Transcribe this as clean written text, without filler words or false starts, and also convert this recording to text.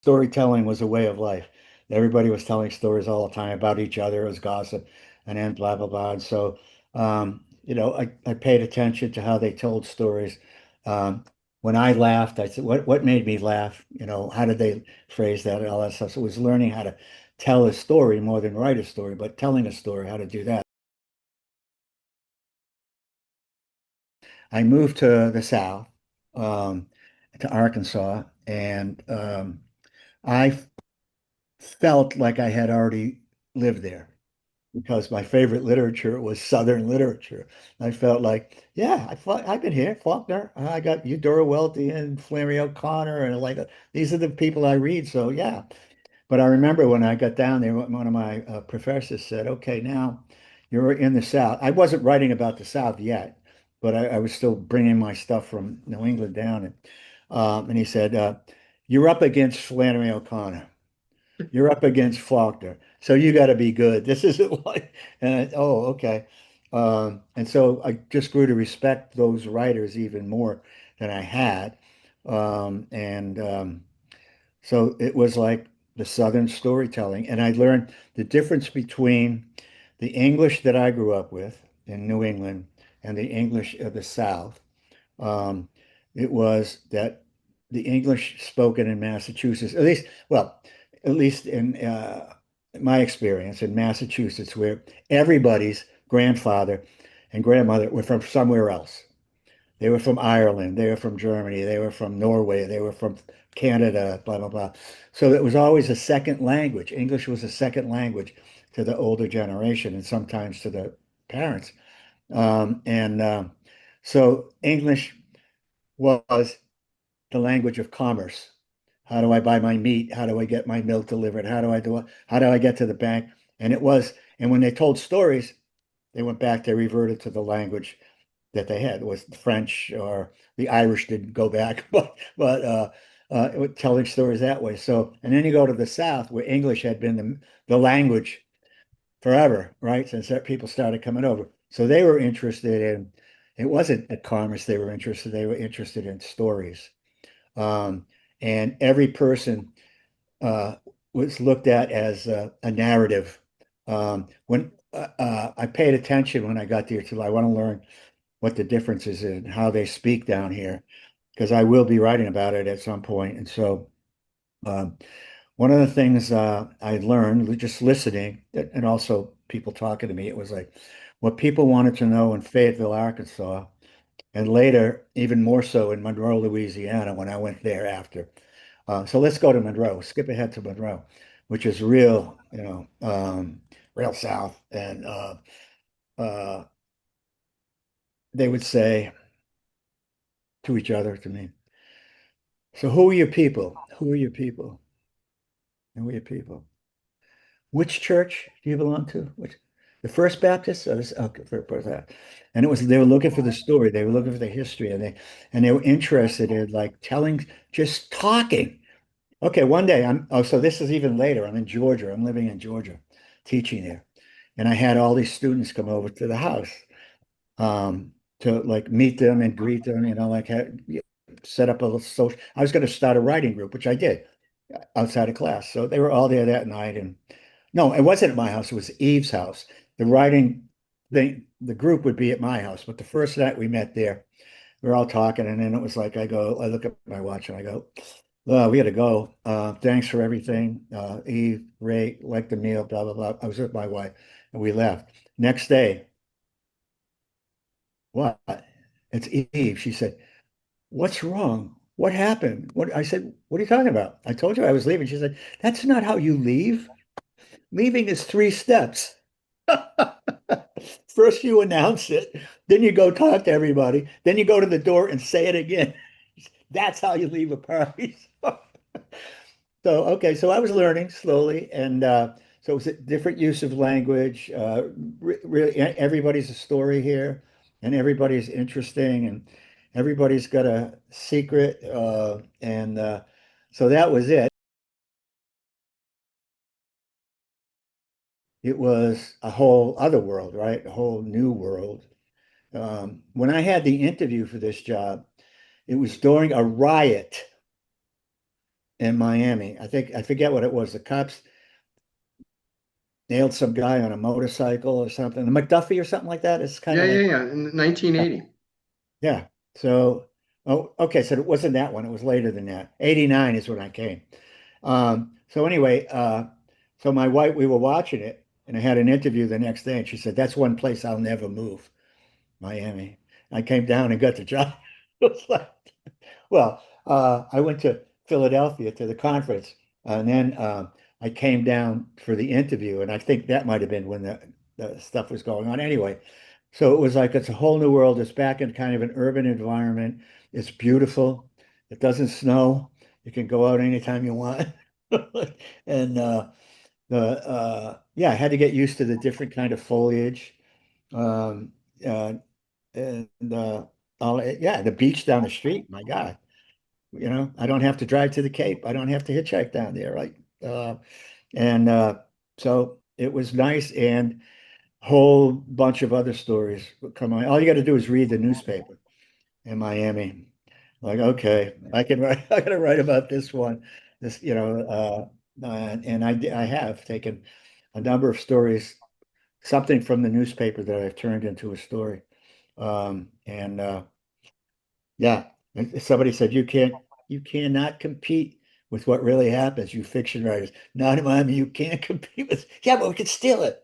storytelling was a way of life. Everybody was telling stories all the time about each other. It was gossip, and then blah blah blah. And so, I paid attention to how they told stories. When I laughed, I said, "What made me laugh? How did they phrase that and all that stuff?" So it was learning how to tell a story more than write a story, but telling a story, how to do that. I moved to the South, um, to Arkansas, and I felt like I had already lived there because my favorite literature was Southern literature. I felt like, yeah, I've been here, Faulkner. I got Eudora Welty and Flannery O'Connor, and like these are the people I read. So yeah. But I remember when I got down there, one of my professors said, "Okay, now you're in the South." I wasn't writing about the South yet, but I was still bringing my stuff from New England down, and he said, "You're up against Flannery O'Connor." You're up against Faulkner, so you got to be good. This isn't like, oh, okay. And so I just grew to respect those writers even more than I had. And So it was like the Southern storytelling. And I learned the difference between the English that I grew up with in New England and the English of the South. Um, it was that the English spoken in Massachusetts, at least in my experience in Massachusetts, where everybody's grandfather and grandmother were from somewhere else. They were from Ireland, they were from Germany, they were from Norway, they were from Canada, blah, blah, blah. So it was always a second language. English was a second language to the older generation and sometimes to the parents. And So English was the language of commerce. How do I buy my meat? How do I get my milk delivered? How do I get to the bank? And it was, and when they told stories, they went back, they reverted to the language that they had. It was French, or the Irish didn't go back, telling stories that way. So, and then you go to the South where English had been the language forever, right? Since that people started coming over. So they were interested in, it wasn't at commerce they were interested in stories. Um, and every person uh, was looked at as a narrative. When I paid attention when I got there to, I want to learn what the difference is in how they speak down here, because I will be writing about it at some point. And so, um, one of the things I learned just listening, and also people talking to me, it was like what people wanted to know in Fayetteville, Arkansas, and later, even more so in Monroe, Louisiana, when I went there after. So let's go to Monroe, skip ahead to Monroe, which is real, real South. And uh, they would say to each other, to me, "So who are your people? Who are your people? Who are your people? Which church do you belong to? Which, the First Baptist?" Okay, for that. And it was, they were looking for the story, they were looking for the history, and they were interested in like telling, just talking. Okay, one day so this is even later. I'm in Georgia. I'm living in Georgia, teaching there. And I had all these students come over to the house, to like meet them and greet them, set up a little social. I was going to start a writing group, which I did outside of class. So they were all there that night. And no, it wasn't at my house. It was Eve's house. The writing thing, the group would be at my house. But the first night we met there, we were all talking. And then it was like, I look at my watch and I go, "Oh, we got to go. Thanks for everything. Eve, Ray, like the meal, blah, blah, blah." I was with my wife and we left. Next day, what? It's Eve. She said, "What's wrong? What happened?" I said, "What are you talking about? I told you I was leaving." She said, "That's not how you leave. Leaving is three steps. First you announce it, then you go talk to everybody, then you go to the door and say it again. That's how you leave a party." So, okay, so I was learning slowly, and so it was a different use of language. Really, everybody's a story here, and everybody's interesting, and everybody's got a secret, and so that was it. It was a whole other world, right? A whole new world. When I had the interview for this job, it was during a riot in Miami. I forget what it was. The cops nailed some guy on a motorcycle or something. The McDuffie or something like that. It's kind Yeah, of yeah, like, yeah. In yeah. 1980. Yeah. So, oh, okay. So it wasn't that one. It was later than that. 89 is when I came. So anyway, so my wife, we were watching it and I had an interview the next day and she said, that's one place I'll never move, Miami. I came down and got the job. It was like, well, I went to Philadelphia to the conference, and then I came down for the interview, and I think that might have been when the stuff was going on. Anyway, so it was like it's a whole new world. It's back in kind of an urban environment. It's beautiful. It doesn't snow. You can go out anytime you want. And yeah, I had to get used to the different kind of foliage. Um, uh, and yeah, the beach down the street. My God. I don't have to drive to the Cape. I don't have to hitchhike down there, right? Uh, and so it was nice, and whole bunch of other stories would come on. All you got to do is read the newspaper in Miami. Like, okay, I can write. I got to write about this one. This, and I have taken a number of stories, something from the newspaper that I've turned into a story. And Yeah. Somebody said you cannot compete with what really happens, you fiction writers. Not in Miami, you can't compete with, yeah, but we could steal it.